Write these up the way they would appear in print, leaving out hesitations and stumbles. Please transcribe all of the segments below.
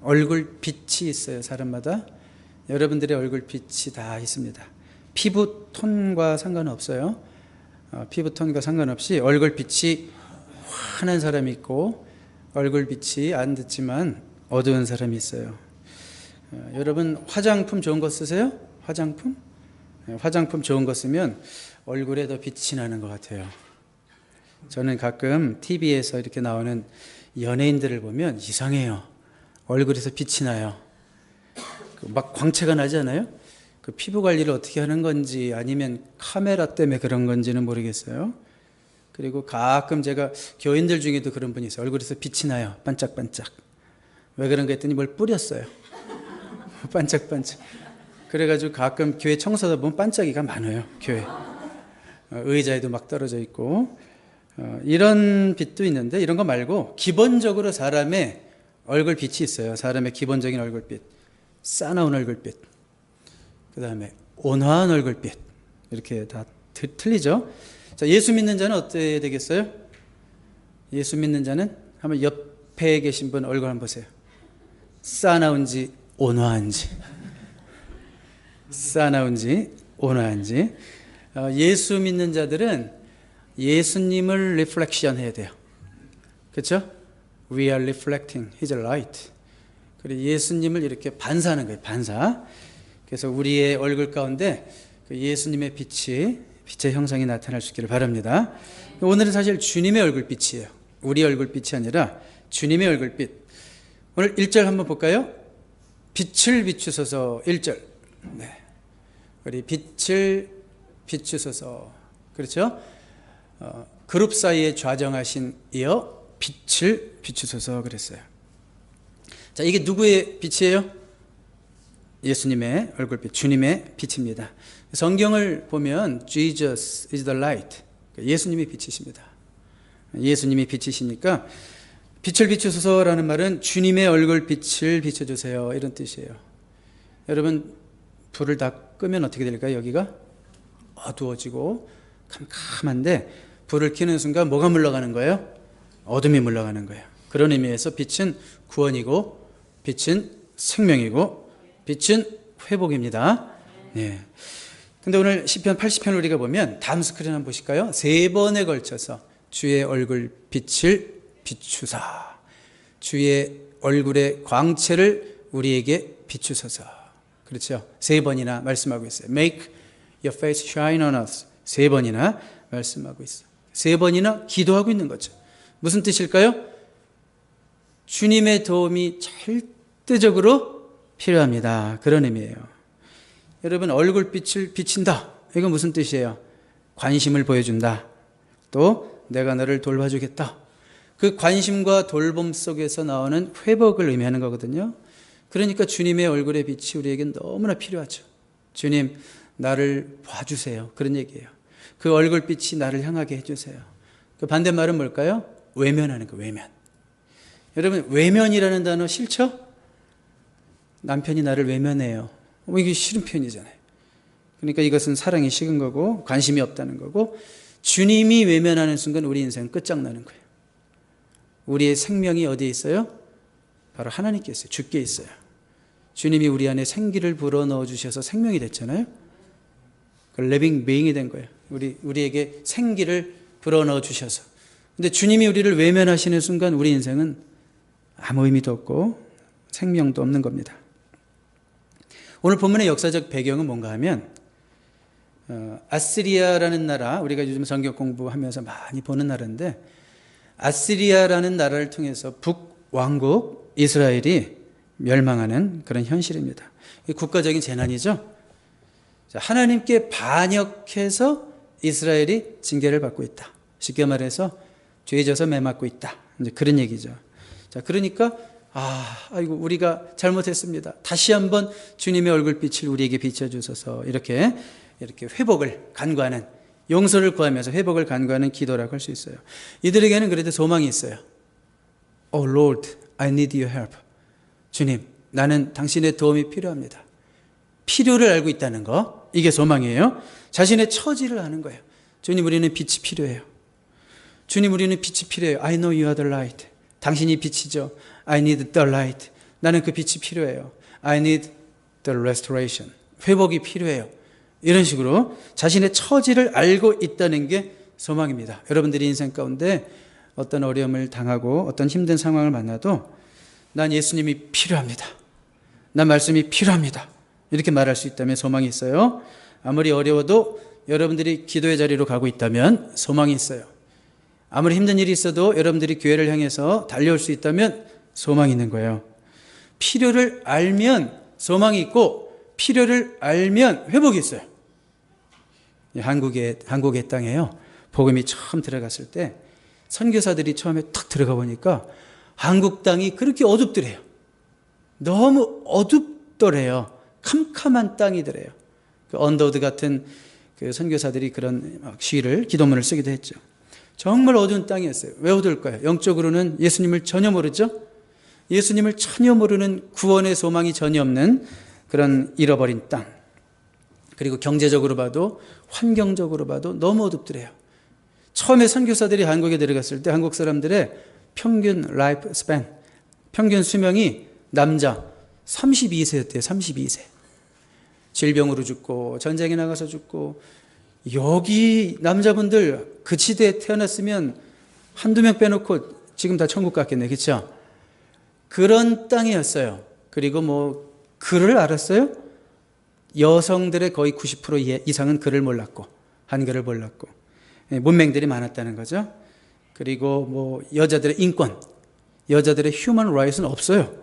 얼굴 빛이 있어요. 사람마다 여러분들의 얼굴 빛이 다 있습니다. 피부 톤과 상관없어요. 피부 톤과 상관없이 얼굴 빛이 환한 사람이 있고 얼굴 빛이 안 듣지만 어두운 사람이 있어요. 여러분 화장품 좋은 거 쓰세요? 화장품? 화장품 좋은 거 쓰면 얼굴에 더 빛이 나는 것 같아요. 저는 가끔 TV에서 이렇게 나오는 연예인들을 보면 이상해요. 얼굴에서 빛이 나요. 막 광채가 나지 않아요? 그 피부 관리를 어떻게 하는 건지 아니면 카메라 때문에 그런 건지는 모르겠어요. 그리고 가끔 제가 교인들 중에도 그런 분이 있어요. 얼굴에서 빛이 나요. 반짝반짝. 왜 그런가 했더니 뭘 뿌렸어요. 반짝반짝. 그래가지고 가끔 교회 청소하다 보면 반짝이가 많아요. 교회. 의자에도 막 떨어져 있고. 이런 빛도 있는데 이런 거 말고 기본적으로 사람의 얼굴 빛이 있어요. 사람의 기본적인 얼굴빛. 싸나운 얼굴빛. 그 다음에 온화한 얼굴빛. 이렇게 다 틀리죠. 자, 예수 믿는 자는 어때야 되겠어요? 예수 믿는 자는 한번 옆에 계신 분 얼굴 한번 보세요. 싸나운지 온화한지. 싸나운지 온화한지. 예수 믿는 자들은 예수님을 리플렉션 해야 돼요. 그렇죠? We are reflecting His light. 그리고 예수님을 이렇게 반사하는 거예요. 반사. 그래서 우리의 얼굴 가운데 그 예수님의 빛의 형상이 나타날 수 있기를 바랍니다. 오늘은 사실 주님의 얼굴빛이에요. 우리 얼굴빛이 아니라 주님의 얼굴빛. 오늘 1절 한번 볼까요? 빛을 비추소서 1절. 네. 우리 빛을 비추소서. 그렇죠? 그룹 사이에 좌정하신 이여 빛을 비추소서 그랬어요. 자, 이게 누구의 빛이에요? 예수님의 얼굴빛, 주님의 빛입니다. 성경을 보면 Jesus is the light. 예수님이 빛이십니다. 예수님이 빛이시니까 빛을 비추소서라는 말은 주님의 얼굴빛을 비춰주세요 이런 뜻이에요. 여러분 불을 다 끄면 어떻게 될까요? 여기가 어두워지고 캄캄한데 불을 켜는 순간 뭐가 물러가는 거예요? 어둠이 물러가는 거예요. 그런 의미에서 빛은 구원이고 빛은 생명이고 빛은 회복입니다. 네. 근데 오늘 시편 80편 우리가 보면 다음 스크린 한번 보실까요? 3번에 걸쳐서 주의 얼굴 빛을 비추사. 주의 얼굴의 광채를 우리에게 비추소서. 그렇죠? 3번이나 말씀하고 있어요. Make your face shine on us. 3번이나 말씀하고 있어요. 3번이나 기도하고 있는 거죠. 무슨 뜻일까요? 주님의 도움이 절대적으로 필요합니다. 그런 의미예요. 여러분 얼굴빛을 비친다. 이건 무슨 뜻이에요? 관심을 보여준다. 또 내가 너를 돌봐주겠다. 그 관심과 돌봄 속에서 나오는 회복을 의미하는 거거든요. 그러니까 주님의 얼굴의 빛이 우리에겐 너무나 필요하죠. 주님 나를 봐주세요. 그런 얘기예요. 그 얼굴빛이 나를 향하게 해주세요. 그 반대말은 뭘까요? 외면하는 거. 외면. 여러분 외면이라는 단어 싫죠? 남편이 나를 외면해요. 이게 싫은 표현이잖아요. 그러니까 이것은 사랑이 식은 거고 관심이 없다는 거고 주님이 외면하는 순간 우리 인생은 끝장나는 거예요. 우리의 생명이 어디에 있어요? 바로 하나님께 있어요. 주께 있어요. 주님이 우리 안에 생기를 불어넣어 주셔서 생명이 됐잖아요. 그 living being이 된 거예요. 우리에게 생기를 불어넣어 주셔서. 근데 주님이 우리를 외면하시는 순간 우리 인생은 아무 의미도 없고 생명도 없는 겁니다. 오늘 본문의 역사적 배경은 뭔가 하면 아시리아라는 나라, 우리가 요즘 성경 공부하면서 많이 보는 나라인데 아시리아라는 나라를 통해서 북왕국 이스라엘이 멸망하는 그런 현실입니다. 국가적인 재난이죠. 하나님께 반역해서 이스라엘이 징계를 받고 있다. 쉽게 말해서 죄 져서 매맞고 있다. 이제 그런 얘기죠. 자, 그러니까 아이고 우리가 잘못했습니다. 다시 한번 주님의 얼굴빛을 우리에게 비춰주셔서 이렇게 회복을 간구하는, 용서를 구하면서 회복을 간구하는 기도라고 할 수 있어요. 이들에게는 그래도 소망이 있어요. Oh Lord, I need your help. 주님, 나는 당신의 도움이 필요합니다. 필요를 알고 있다는 거, 이게 소망이에요. 자신의 처지를 아는 거예요. 주님, 우리는 빛이 필요해요. 주님, 우리는 빛이 필요해요. I know you are the light. 당신이 빛이죠. I need the light. 나는 그 빛이 필요해요. I need the restoration. 회복이 필요해요. 이런 식으로 자신의 처지를 알고 있다는 게 소망입니다. 여러분들이 인생 가운데 어떤 어려움을 당하고 어떤 힘든 상황을 만나도 난 예수님이 필요합니다. 난 말씀이 필요합니다. 이렇게 말할 수 있다면 소망이 있어요. 아무리 어려워도 여러분들이 기도의 자리로 가고 있다면 소망이 있어요. 아무리 힘든 일이 있어도 여러분들이 교회를 향해서 달려올 수 있다면 소망이 있는 거예요. 필요를 알면 소망이 있고 필요를 알면 회복이 있어요. 한국의 땅에요. 복음이 처음 들어갔을 때 선교사들이 처음에 탁 들어가 보니까 한국 땅이 그렇게 어둡더래요. 너무 어둡더래요. 캄캄한 땅이더래요. 그 언더우드 같은 그 선교사들이 그런 시를, 기도문을 쓰기도 했죠. 정말 어두운 땅이었어요. 왜 어두울까요? 영적으로는 예수님을 전혀 모르죠. 예수님을 전혀 모르는 구원의 소망이 전혀 없는 그런 잃어버린 땅. 그리고 경제적으로 봐도 환경적으로 봐도 너무 어둡더래요. 처음에 선교사들이 한국에 들어갔을 때 한국 사람들의 평균 라이프 스팬, 평균 수명이 남자 32세였대요. 32세. 질병으로 죽고 전쟁에 나가서 죽고, 여기 남자분들 그 시대에 태어났으면 한두 명 빼놓고 지금 다 천국 갔겠네. 그렇죠? 그런 땅이었어요. 그리고 뭐 글을 알았어요? 여성들의 거의 90% 이상은 글을 몰랐고 한글을 몰랐고 문맹들이 많았다는 거죠. 그리고 뭐 여자들의 인권, 여자들의 휴먼 라이트는 없어요.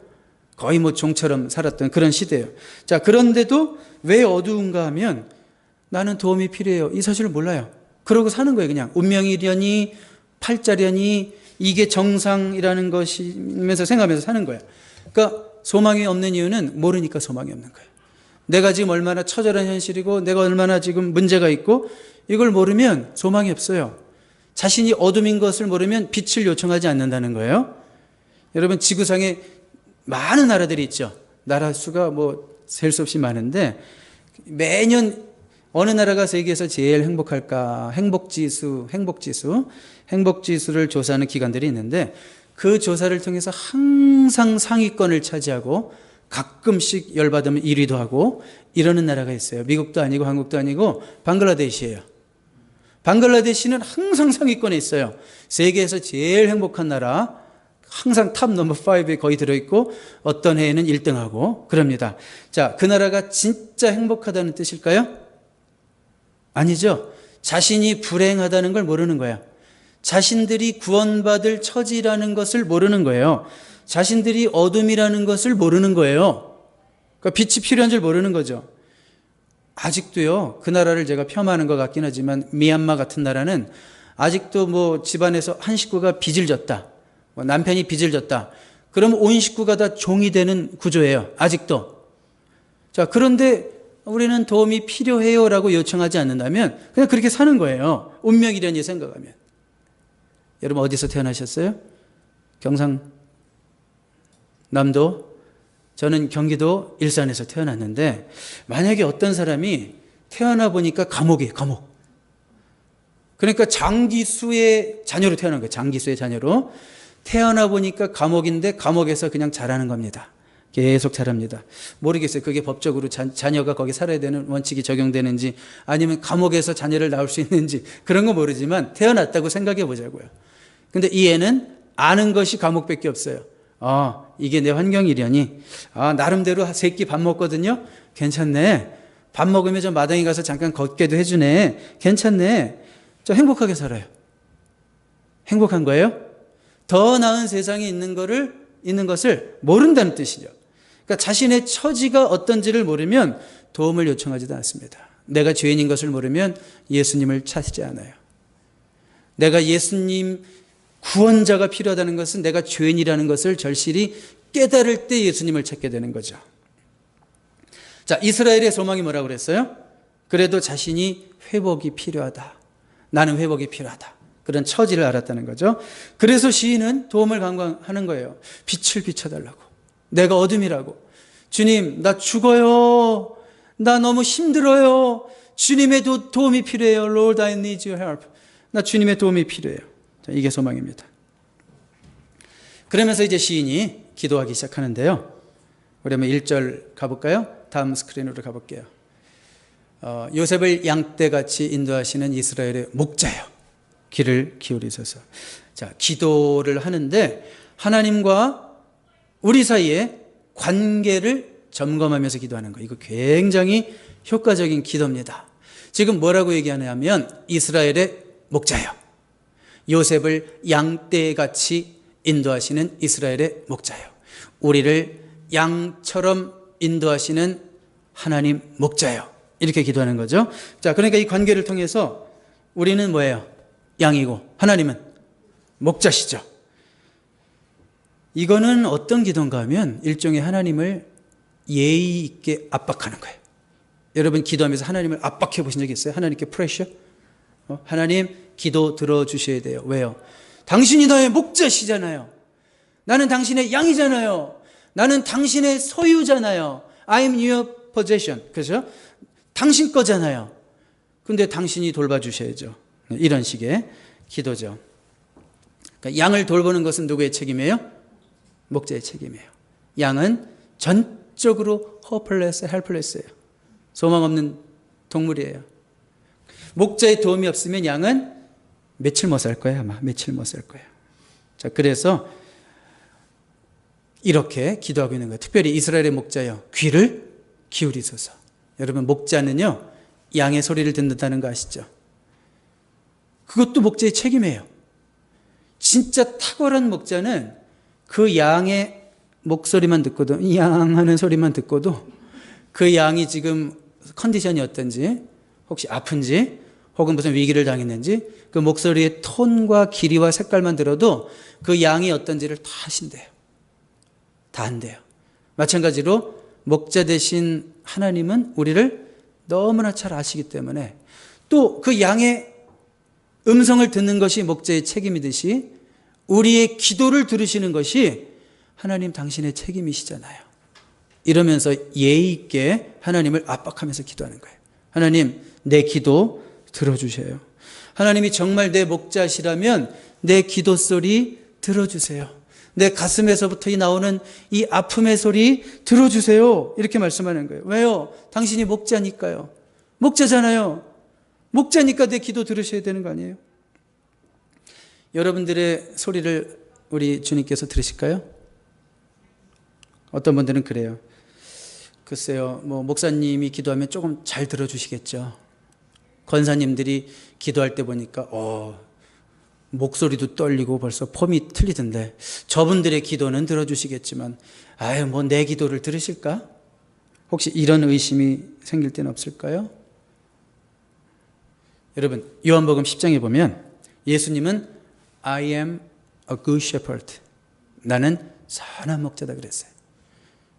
거의 뭐 종처럼 살았던 그런 시대예요. 자, 그런데도 왜 어두운가 하면 나는 도움이 필요해요. 이 사실을 몰라요. 그러고 사는 거예요. 그냥 운명이려니 팔자려니 이게 정상이라는 것이면서 생각하면서 사는 거예요. 그러니까 소망이 없는 이유는 모르니까 소망이 없는 거예요. 내가 지금 얼마나 처절한 현실이고 내가 얼마나 지금 문제가 있고 이걸 모르면 소망이 없어요. 자신이 어둠인 것을 모르면 빛을 요청하지 않는다는 거예요. 여러분, 지구상에 많은 나라들이 있죠. 나라 수가 뭐 셀 수 없이 많은데 매년 어느 나라가 세계에서 제일 행복할까 행복지수를 조사하는 기관들이 있는데 그 조사를 통해서 항상 상위권을 차지하고 가끔씩 열받으면 1위도 하고 이러는 나라가 있어요. 미국도 아니고 한국도 아니고 방글라데시예요. 방글라데시는 항상 상위권에 있어요. 세계에서 제일 행복한 나라, 항상 탑 넘버 5에 거의 들어있고 어떤 해에는 1등하고 그럽니다. 자, 그 나라가 진짜 행복하다는 뜻일까요? 아니죠. 자신이 불행하다는 걸 모르는 거예요. 자신들이 구원받을 처지라는 것을 모르는 거예요. 자신들이 어둠이라는 것을 모르는 거예요. 그러니까 빛이 필요한 줄 모르는 거죠. 아직도요, 그 나라를 제가 폄하하는 것 같긴 하지만 미얀마 같은 나라는 아직도 뭐 집안에서 한 식구가 빚을 졌다, 뭐 남편이 빚을 졌다, 그러면 온 식구가 다 종이 되는 구조예요. 아직도. 자, 그런데 우리는 도움이 필요해요라고 요청하지 않는다면 그냥 그렇게 사는 거예요. 운명이려니 생각하면. 여러분 어디서 태어나셨어요? 경상남도? 저는 경기도 일산에서 태어났는데 만약에 어떤 사람이 태어나 보니까 감옥이에요. 감옥. 그러니까 장기수의 자녀로 태어난 거예요. 장기수의 자녀로. 태어나 보니까 감옥인데 감옥에서 그냥 자라는 겁니다. 계속 자랍니다. 모르겠어요. 그게 법적으로 자녀가 거기 살아야 되는 원칙이 적용되는지 아니면 감옥에서 자녀를 낳을 수 있는지 그런 거 모르지만 태어났다고 생각해 보자고요. 근데 이 애는 아는 것이 감옥밖에 없어요. 이게 내 환경이려니. 나름대로 새끼 밥 먹거든요. 괜찮네. 밥 먹으면 저 마당에 가서 잠깐 걷게도 해주네. 괜찮네. 저 행복하게 살아요. 행복한 거예요? 더 나은 세상에 있는 것을 모른다는 뜻이죠. 그러니까 자신의 처지가 어떤지를 모르면 도움을 요청하지도 않습니다. 내가 죄인인 것을 모르면 예수님을 찾지 않아요. 내가 예수님 구원자가 필요하다는 것은 내가 죄인이라는 것을 절실히 깨달을 때 예수님을 찾게 되는 거죠. 자, 이스라엘의 소망이 뭐라고 그랬어요? 그래도 자신이 회복이 필요하다. 나는 회복이 필요하다. 그런 처지를 알았다는 거죠. 그래서 시인은 도움을 간구하는 거예요. 빛을 비춰달라고. 내가 어둠이라고. 주님, 나 죽어요. 나 너무 힘들어요. 주님의 도움이 필요해요. Lord, I need your help. 나 주님의 도움이 필요해요. 자, 이게 소망입니다. 그러면서 이제 시인이 기도하기 시작하는데요. 그러면 1절 가볼까요? 다음 스크린으로 가볼게요. 요셉을 양떼같이 인도하시는 이스라엘의 목자여 귀를 기울이소서. 자, 기도를 하는데 하나님과 우리 사이에 관계를 점검하면서 기도하는 거예요. 이거 굉장히 효과적인 기도입니다. 지금 뭐라고 얘기하냐면 이스라엘의 목자여, 요셉을 양떼같이 인도하시는 이스라엘의 목자여, 우리를 양처럼 인도하시는 하나님 목자여, 이렇게 기도하는 거죠. 자, 그러니까 이 관계를 통해서 우리는 뭐예요? 양이고 하나님은 목자시죠. 이거는 어떤 기도인가 하면 일종의 하나님을 예의 있게 압박하는 거예요. 여러분 기도하면서 하나님을 압박해 보신 적 있어요? 하나님께 프레셔? 하나님 기도 들어주셔야 돼요. 왜요? 당신이 나의 목자시잖아요. 나는 당신의 양이잖아요. 나는 당신의 소유잖아요. I'm your possession. 그렇죠? 당신 거잖아요. 근데 당신이 돌봐주셔야죠. 이런 식의 기도죠. 그러니까 양을 돌보는 것은 누구의 책임이에요? 목자의 책임이에요. 양은 전적으로 helpless예요. 소망 없는 동물이에요. 목자의 도움이 없으면 양은 며칠 못 살 거예요. 아마 며칠 못 살 거예요. 자, 그래서 이렇게 기도하고 있는 거예요. 특별히 이스라엘의 목자여 귀를 기울이소서. 여러분 목자는요 양의 소리를 듣는다는 거 아시죠? 그것도 목자의 책임이에요. 진짜 탁월한 목자는 그 양의 목소리만 듣고도, 양 하는 소리만 듣고도 그 양이 지금 컨디션이 어떤지, 혹시 아픈지, 혹은 무슨 위기를 당했는지 그 목소리의 톤과 길이와 색깔만 들어도 그 양이 어떤지를 다 아신대요. 다 안대요. 마찬가지로 목자 되신 하나님은 우리를 너무나 잘 아시기 때문에 또 그 양의 음성을 듣는 것이 목자의 책임이듯이 우리의 기도를 들으시는 것이 하나님 당신의 책임이시잖아요. 이러면서 예의 있게 하나님을 압박하면서 기도하는 거예요. 하나님 내 기도 들어주세요. 하나님이 정말 내 목자시라면 내 기도 소리 들어주세요. 내 가슴에서부터 나오는 이 아픔의 소리 들어주세요. 이렇게 말씀하는 거예요. 왜요? 당신이 목자니까요. 목자잖아요. 목자니까 내 기도 들으셔야 되는 거 아니에요? 여러분들의 소리를 우리 주님께서 들으실까요? 어떤 분들은 그래요. 글쎄요, 목사님이 기도하면 조금 잘 들어주시겠죠. 권사님들이 기도할 때 보니까 목소리도 떨리고 벌써 폼이 틀리던데 저분들의 기도는 들어주시겠지만 내 기도를 들으실까? 혹시 이런 의심이 생길 때는 없을까요? 여러분 요한복음 10장에 보면 예수님은 I am a good shepherd. 나는 선한 목자다 그랬어요.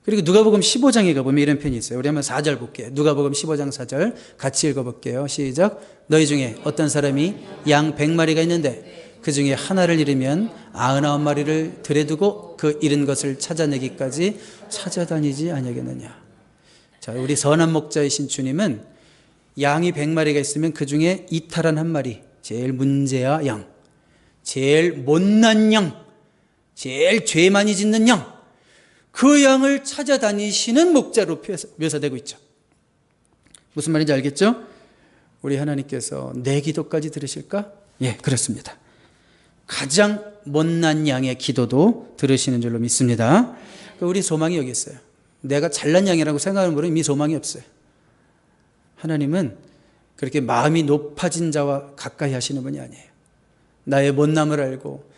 그리고 누가복음 15장에 가보면 이런 표현이 있어요. 우리 한번 4절 볼게요. 누가복음 15장 4절 같이 읽어볼게요. 시작. 너희 중에 어떤 사람이 양 100마리가 있는데 그 중에 하나를 잃으면 99마리를 들에 두고 그 잃은 것을 찾아내기까지 찾아다니지 아니하겠느냐. 자, 우리 선한 목자이신 주님은 양이 100마리가 있으면 그 중에 이탈한 한 마리, 제일 문제야 양, 제일 못난 양, 제일 죄 많이 짓는 양, 그 양을 찾아다니시는 목자로 묘사되고 있죠. 무슨 말인지 알겠죠? 우리 하나님께서 내 기도까지 들으실까? 예, 그렇습니다. 가장 못난 양의 기도도 들으시는 줄로 믿습니다. 우리 소망이 여기 있어요. 내가 잘난 양이라고 생각하는 분은 이미 소망이 없어요. 하나님은 그렇게 마음이 높아진 자와 가까이 하시는 분이 아니에요. 나의 못남을 알고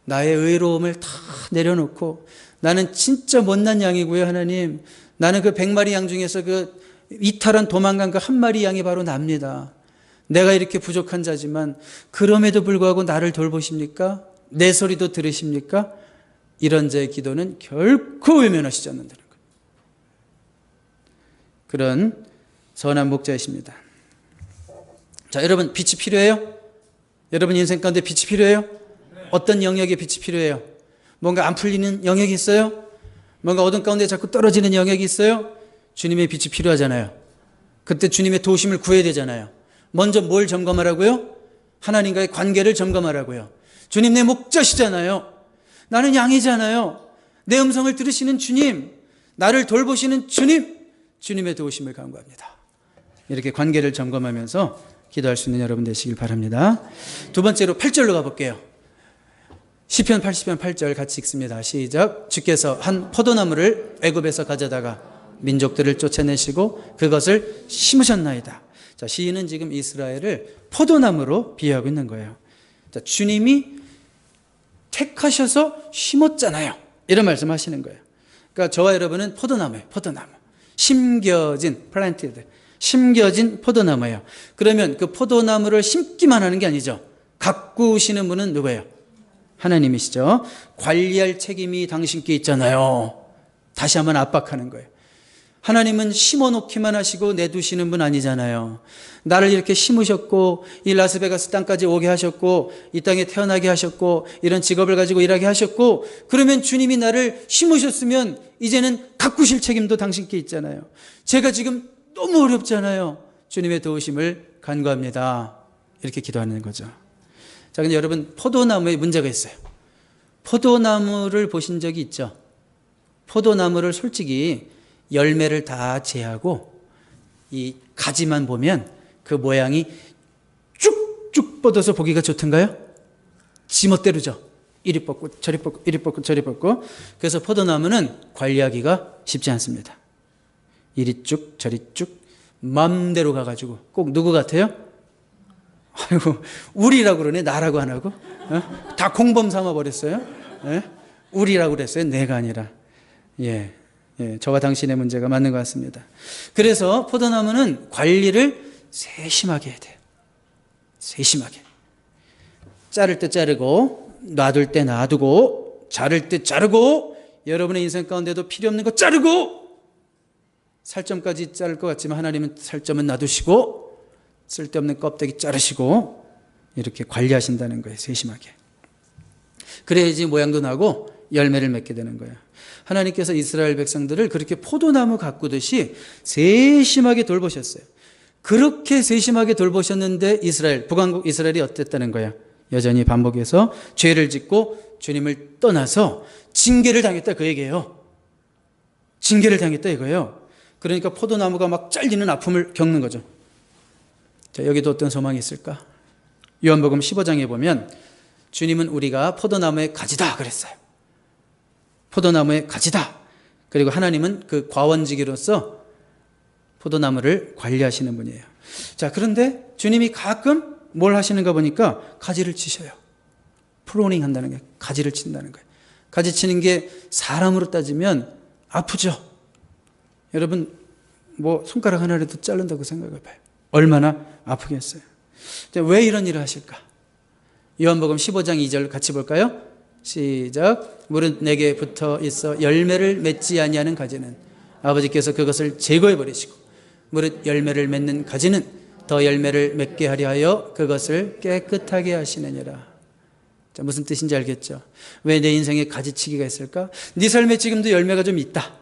나의 의로움을 다 내려놓고 나는 진짜 못난 양이고요. 하나님, 나는 그 100마리 양 중에서 그 이탈한 도망간 그 한 마리 양이 바로 납니다. 내가 이렇게 부족한 자지만 그럼에도 불구하고 나를 돌보십니까? 내 소리도 들으십니까? 이런 자의 기도는 결코 외면하시지 않는다는 거예요. 그런 선한 목자이십니다. 자, 여러분 빛이 필요해요? 여러분 인생 가운데 빛이 필요해요? 어떤 영역에 빛이 필요해요? 뭔가 안 풀리는 영역이 있어요? 뭔가 어둠 가운데 자꾸 떨어지는 영역이 있어요? 주님의 빛이 필요하잖아요. 그때 주님의 도우심을 구해야 되잖아요. 먼저 뭘 점검하라고요? 하나님과의 관계를 점검하라고요. 주님 내 목자시잖아요. 나는 양이잖아요. 내 음성을 들으시는 주님, 나를 돌보시는 주님, 주님의 도우심을 간구합니다. 이렇게 관계를 점검하면서 기도할 수 있는 여러분 되시길 바랍니다. 두 번째로 8절로 가볼게요. 시편 80편 8절 같이 읽습니다. 시작. 주께서 한 포도나무를 애굽에서 가져다가 민족들을 쫓아내시고 그것을 심으셨나이다. 자, 시인은 지금 이스라엘을 포도나무로 비유하고 있는 거예요. 자, 주님이 택하셔서 심었잖아요. 이런 말씀하시는 거예요. 그러니까 저와 여러분은 포도나무예요. 포도나무. 심겨진 planted, 심겨진 포도나무예요. 그러면 그 포도나무를 심기만 하는 게 아니죠. 가꾸시는 분은 누구예요? 하나님이시죠. 관리할 책임이 당신께 있잖아요. 다시 한번 압박하는 거예요. 하나님은 심어놓기만 하시고 내두시는 분 아니잖아요. 나를 이렇게 심으셨고 이 라스베가스 땅까지 오게 하셨고 이 땅에 태어나게 하셨고 이런 직업을 가지고 일하게 하셨고, 그러면 주님이 나를 심으셨으면 이제는 가꾸실 책임도 당신께 있잖아요. 제가 지금 너무 어렵잖아요. 주님의 도우심을 간구합니다. 이렇게 기도하는 거죠. 자, 근데 여러분, 포도나무에 문제가 있어요. 포도나무를 보신 적이 있죠? 포도나무를 솔직히 열매를 다 제하고 이 가지만 보면 그 모양이 쭉쭉 뻗어서 보기가 좋던가요? 지멋대로죠. 이리 뻗고 저리 뻗고 이리 뻗고 저리 뻗고. 그래서 포도나무는 관리하기가 쉽지 않습니다. 이리 쭉 저리 쭉 마음대로 가가지고 꼭 누구 같아요? 아이고, 우리라고 그러네. 나라고 안 하고. 다 공범 삼아버렸어요. 우리라고 그랬어요. 내가 아니라. 예, 저와 당신의 문제가 맞는 것 같습니다. 그래서 포도나무는 관리를 세심하게 해야 돼요. 세심하게. 자를 때 자르고, 놔둘 때 놔두고, 자를 때 자르고, 여러분의 인생 가운데도 필요 없는 거 자르고, 살점까지 자를 것 같지만 하나님은 살점은 놔두시고 쓸데없는 껍데기 자르시고 이렇게 관리하신다는 거예요. 세심하게. 그래야지 모양도 나고 열매를 맺게 되는 거예요. 하나님께서 이스라엘 백성들을 그렇게 포도나무 가꾸듯이 세심하게 돌보셨어요. 그렇게 세심하게 돌보셨는데 이스라엘, 북왕국 이스라엘이 어땠다는 거예요? 여전히 반복해서 죄를 짓고 주님을 떠나서 징계를 당했다, 그 얘기예요. 징계를 당했다 이거예요. 그러니까 포도나무가 막 잘리는 아픔을 겪는 거죠. 자, 여기도 어떤 소망이 있을까? 요한복음 15장에 보면 주님은 우리가 포도나무의 가지다 그랬어요. 포도나무의 가지다. 그리고 하나님은 그 과원지기로서 포도나무를 관리하시는 분이에요. 자, 그런데 주님이 가끔 뭘 하시는가 보니까 가지를 치셔요. 프로닝 한다는 게 가지를 친다는 거예요. 가지 치는 게 사람으로 따지면 아프죠. 여러분, 뭐 손가락 하나라도 자른다고 생각해 봐요. 얼마나 아프겠어요. 왜 이런 일을 하실까? 요한복음 15장 2절 같이 볼까요? 시작. 무릇 내게 붙어 있어 열매를 맺지 아니하는 가지는 아버지께서 그것을 제거해 버리시고 무릇 열매를 맺는 가지는 더 열매를 맺게 하려 하여 그것을 깨끗하게 하시느니라. 자, 무슨 뜻인지 알겠죠? 왜 내 인생에 가지치기가 있을까? 네 삶에 지금도 열매가 좀 있다.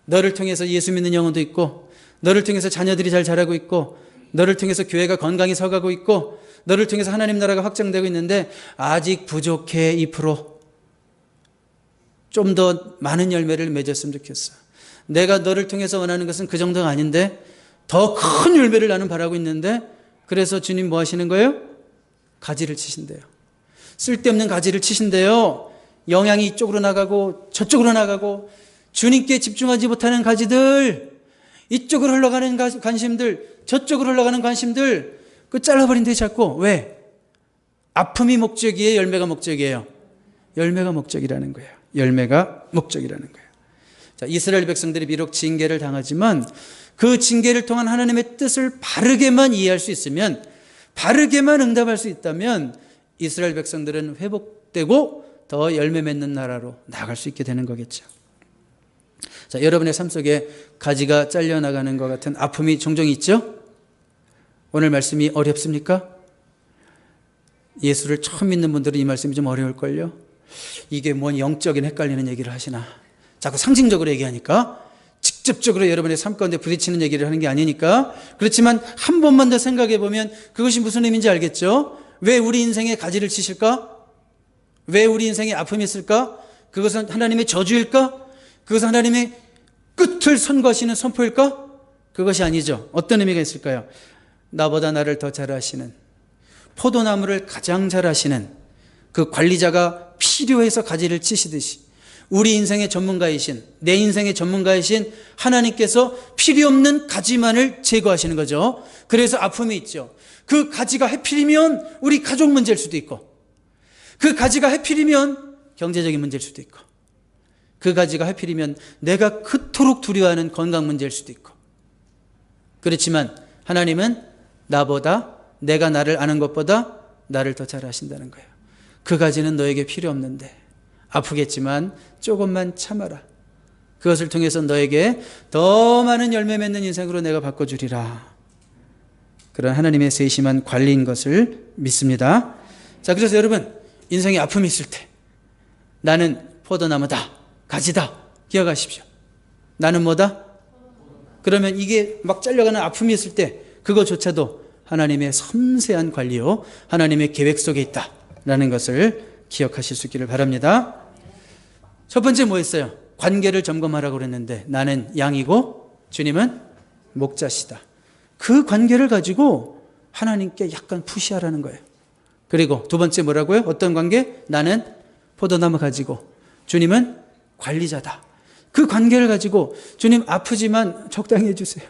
너를 통해서 예수 믿는 영혼도 있고, 너를 통해서 자녀들이 잘 자라고 있고, 너를 통해서 교회가 건강히 서가고 있고, 너를 통해서 하나님 나라가 확장되고 있는데 아직 부족해. 2%. 좀 더 많은 열매를 맺었으면 좋겠어. 내가 너를 통해서 원하는 것은 그 정도가 아닌데 더 큰 열매를 나는 바라고 있는데, 그래서 주님 뭐 하시는 거예요? 가지를 치신대요. 쓸데없는 가지를 치신대요. 영향이 이쪽으로 나가고 저쪽으로 나가고 주님께 집중하지 못하는 가지들, 이쪽으로 흘러가는 관심들, 저쪽으로 흘러가는 관심들, 그 잘라버린대 자꾸. 왜? 아픔이 목적이에요? 열매가 목적이에요? 열매가 목적이라는 거예요. 열매가 목적이라는 거예요. 자, 이스라엘 백성들이 비록 징계를 당하지만 그 징계를 통한 하나님의 뜻을 바르게만 이해할 수 있으면, 바르게만 응답할 수 있다면 이스라엘 백성들은 회복되고 더 열매 맺는 나라로 나아갈 수 있게 되는 거겠죠. 자, 여러분의 삶 속에 가지가 잘려나가는 것 같은 아픔이 종종 있죠? 오늘 말씀이 어렵습니까? 예수를 처음 믿는 분들은 이 말씀이 좀 어려울걸요? 이게 뭔 영적인 헷갈리는 얘기를 하시나? 자꾸 상징적으로 얘기하니까, 직접적으로 여러분의 삶 가운데 부딪히는 얘기를 하는 게 아니니까. 그렇지만 한 번만 더 생각해 보면 그것이 무슨 의미인지 알겠죠? 왜 우리 인생에 가지를 치실까? 왜 우리 인생에 아픔이 있을까? 그것은 하나님의 저주일까? 그것은 하나님의 끝을 선고하시는 선포일까? 그것이 아니죠. 어떤 의미가 있을까요? 나보다 나를 더 잘 아시는, 포도나무를 가장 잘 아시는 그 관리자가 필요해서 가지를 치시듯이 우리 인생의 전문가이신, 내 인생의 전문가이신 하나님께서 필요 없는 가지만을 제거하시는 거죠. 그래서 아픔이 있죠. 그 가지가 해필이면 우리 가족 문제일 수도 있고, 그 가지가 해필이면 경제적인 문제일 수도 있고, 그 가지가 해필이면 내가 그토록 두려워하는 건강 문제일 수도 있고. 그렇지만 하나님은 나보다, 내가 나를 아는 것보다 나를 더 잘 아신다는 거예요. 그 가지는 너에게 필요 없는데 아프겠지만 조금만 참아라. 그것을 통해서 너에게 더 많은 열매 맺는 인생으로 내가 바꿔주리라. 그런 하나님의 세심한 관리인 것을 믿습니다. 자, 그래서 여러분, 인생에 아픔이 있을 때 나는 포도나무다, 가지다, 기억하십시오. 나는 뭐다? 그러면 이게 막 잘려가는 아픔이 있을 때 그거조차도 하나님의 섬세한 관리요, 하나님의 계획 속에 있다라는 것을 기억하실 수 있기를 바랍니다. 첫 번째 뭐였어요? 관계를 점검하라고 그랬는데 나는 양이고 주님은 목자시다. 그 관계를 가지고 하나님께 약간 푸시하라는 거예요. 그리고 두 번째 뭐라고요? 어떤 관계? 나는 포도나무 가지고 주님은 관리자다. 그 관계를 가지고 주님 아프지만 적당히 해주세요.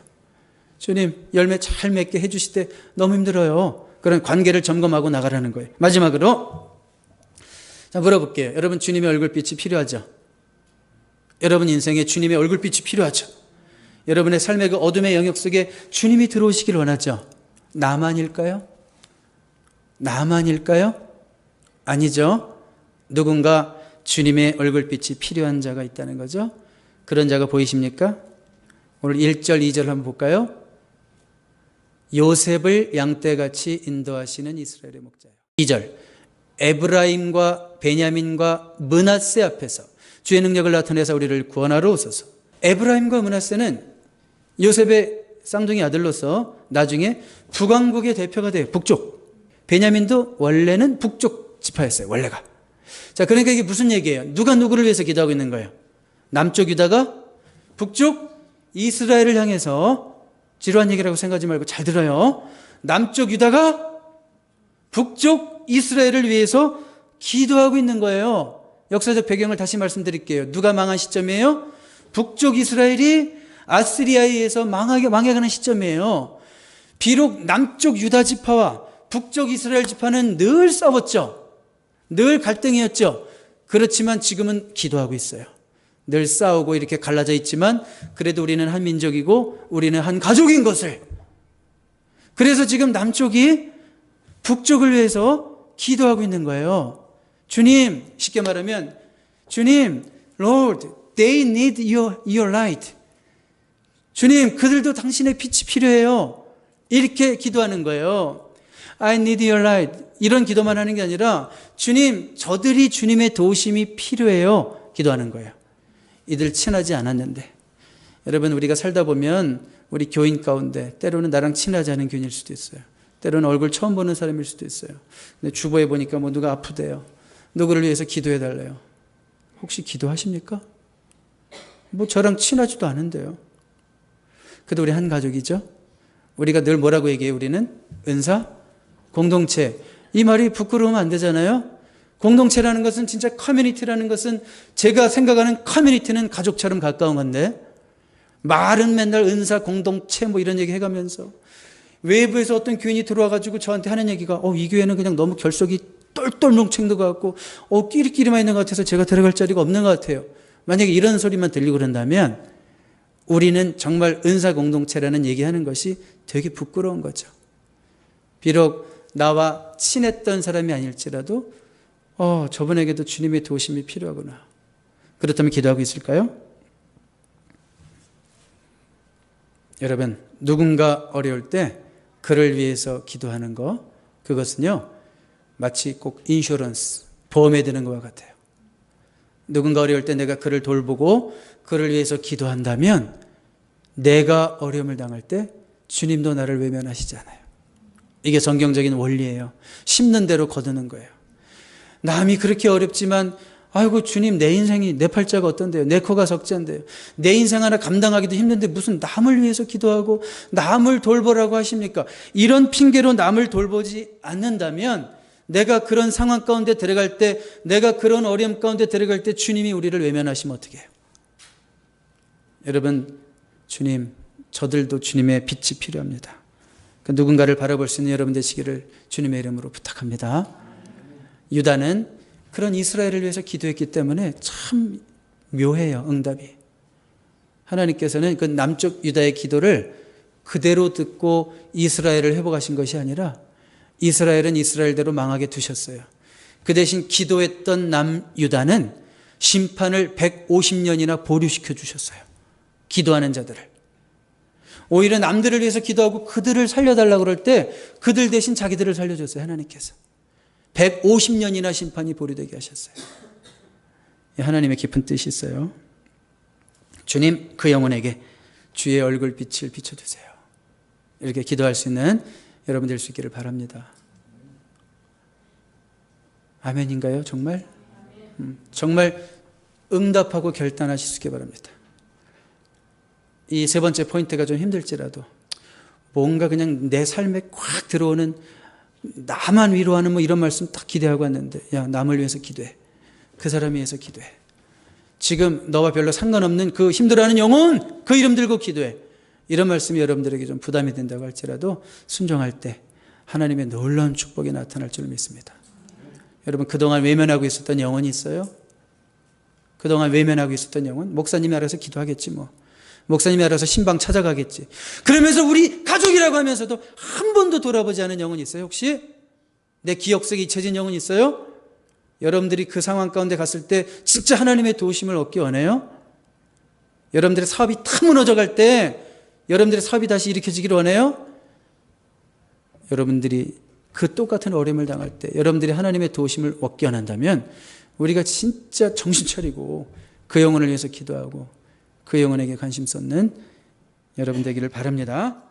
주님 열매 잘 맺게 해주실 때 너무 힘들어요. 그런 관계를 점검하고 나가라는 거예요. 마지막으로 자, 물어볼게요. 여러분, 주님의 얼굴빛이 필요하죠? 여러분 인생에 주님의 얼굴빛이 필요하죠? 여러분의 삶의 그 어둠의 영역 속에 주님이 들어오시길 원하죠? 나만일까요? 나만일까요? 아니죠. 누군가 주님의 얼굴빛이 필요한 자가 있다는 거죠. 그런 자가 보이십니까? 오늘 1절, 2절 한번 볼까요? 요셉을 양떼같이 인도하시는 이스라엘의 목자요. 2절, 에브라임과 베냐민과 므낫세 앞에서 주의 능력을 나타내서 우리를 구원하러 오소서. 에브라임과 므낫세는 요셉의 쌍둥이 아들로서 나중에 북왕국의 대표가 돼요. 북쪽. 베냐민도 원래는 북쪽 지파였어요. 원래가. 자, 그러니까 이게 무슨 얘기예요? 누가 누구를 위해서 기도하고 있는 거예요? 남쪽 유다가 북쪽 이스라엘을 향해서, 지루한 얘기라고 생각하지 말고 잘 들어요. 남쪽 유다가 북쪽 이스라엘을 위해서 기도하고 있는 거예요. 역사적 배경을 다시 말씀드릴게요. 누가 망한 시점이에요? 북쪽 이스라엘이 아스리아에 의해서 망해가는 시점이에요. 비록 남쪽 유다 지파와 북쪽 이스라엘 지파는 늘 싸웠죠. 늘 갈등이었죠. 그렇지만 지금은 기도하고 있어요. 늘 싸우고 이렇게 갈라져 있지만 그래도 우리는 한 민족이고 우리는 한 가족인 것을. 그래서 지금 남쪽이 북쪽을 위해서 기도하고 있는 거예요. 주님, 쉽게 말하면 주님, Lord, they need your light. 주님, 그들도 당신의 빛이 필요해요. 이렇게 기도하는 거예요. I need your light. 이런 기도만 하는 게 아니라 주님, 저들이 주님의 도우심이 필요해요. 기도하는 거예요. 이들 친하지 않았는데. 여러분, 우리가 살다 보면 우리 교인 가운데 때로는 나랑 친하지 않은 교인일 수도 있어요. 때로는 얼굴 처음 보는 사람일 수도 있어요. 근데 주보에 보니까 뭐 누가 아프대요. 누구를 위해서 기도해 달래요. 혹시 기도하십니까? 뭐 저랑 친하지도 않은데요. 그래도 우리 한 가족이죠. 우리가 늘 뭐라고 얘기해요? 우리는 은사 공동체. 이 말이 부끄러우면 안 되잖아요. 공동체라는 것은, 진짜 커뮤니티라는 것은, 제가 생각하는 커뮤니티는 가족처럼 가까운 건데, 말은 맨날 은사 공동체 뭐 이런 얘기 해가면서 외부에서 어떤 교인이 들어와가지고 저한테 하는 얘기가 이 교회는 그냥 너무 결석이 똘똘 뭉친 것 같고 끼리끼리만 있는 것 같아서 제가 들어갈 자리가 없는 것 같아요. 만약에 이런 소리만 들리고 그런다면 우리는 정말 은사 공동체라는 얘기하는 것이 되게 부끄러운 거죠. 비록 나와 친했던 사람이 아닐지라도 저분에게도 주님의 도우심이 필요하구나. 그렇다면 기도하고 있을까요? 여러분, 누군가 어려울 때 그를 위해서 기도하는 거, 그것은요 마치 꼭 인슈런스, 보험에 드는 것과 같아요. 누군가 어려울 때 내가 그를 돌보고 그를 위해서 기도한다면 내가 어려움을 당할 때 주님도 나를 외면하시잖아요. 이게 성경적인 원리예요. 심는 대로 거두는 거예요. 남이 그렇게 어렵지만 아이고 주님, 내 인생이, 내 팔자가 어떤데요? 내 코가 석자인데요. 내 인생 하나 감당하기도 힘든데 무슨 남을 위해서 기도하고 남을 돌보라고 하십니까? 이런 핑계로 남을 돌보지 않는다면 내가 그런 상황 가운데 들어갈 때, 내가 그런 어려움 가운데 들어갈 때 주님이 우리를 외면하시면 어떻게 해요? 여러분, 주님, 저들도 주님의 빛이 필요합니다. 누군가를 바라볼 수 있는 여러분 되시기를 주님의 이름으로 부탁합니다. 유다는 그런 이스라엘을 위해서 기도했기 때문에 참 묘해요, 응답이. 하나님께서는 그 남쪽 유다의 기도를 그대로 듣고 이스라엘을 회복하신 것이 아니라 이스라엘은 이스라엘대로 망하게 두셨어요. 그 대신 기도했던 남유다는 심판을 150년이나 보류시켜 주셨어요. 기도하는 자들을. 오히려 남들을 위해서 기도하고 그들을 살려달라고 그럴 때 그들 대신 자기들을 살려줬어요, 하나님께서. 150년이나 심판이 보류되게 하셨어요. 하나님의 깊은 뜻이 있어요. 주님, 그 영혼에게 주의 얼굴빛을 비춰주세요. 이렇게 기도할 수 있는 여러분 될 수 있기를 바랍니다. 아멘인가요? 정말? 정말 응답하고 결단하실 수 있기 바랍니다. 이 세 번째 포인트가 좀 힘들지라도 뭔가 그냥 내 삶에 꽉 들어오는 나만 위로하는 뭐 이런 말씀 딱 기대하고 왔는데, 야, 남을 위해서 기도해. 그 사람 위해서 기도해. 지금 너와 별로 상관없는 그 힘들어하는 영혼, 그 이름 들고 기도해. 이런 말씀이 여러분들에게 좀 부담이 된다고 할지라도 순종할 때 하나님의 놀라운 축복이 나타날 줄 믿습니다. 여러분, 그동안 외면하고 있었던 영혼이 있어요? 그동안 외면하고 있었던 영혼? 목사님이 알아서 기도하겠지 뭐. 목사님이 알아서 신방 찾아가겠지. 그러면서 우리 가족이라고 하면서도 한 번도 돌아보지 않은 영혼이 있어요? 혹시? 내 기억 속에 잊혀진 영혼이 있어요? 여러분들이 그 상황 가운데 갔을 때 진짜 하나님의 도우심을 얻기 원해요? 여러분들의 사업이 다 무너져 갈 때 여러분들의 사업이 다시 일으켜지기를 원해요? 여러분들이 그 똑같은 어려움을 당할 때 여러분들이 하나님의 도우심을 얻기 원한다면 우리가 진짜 정신 차리고 그 영혼을 위해서 기도하고 그 영혼에게 관심 쏟는 여러분 되기를 바랍니다.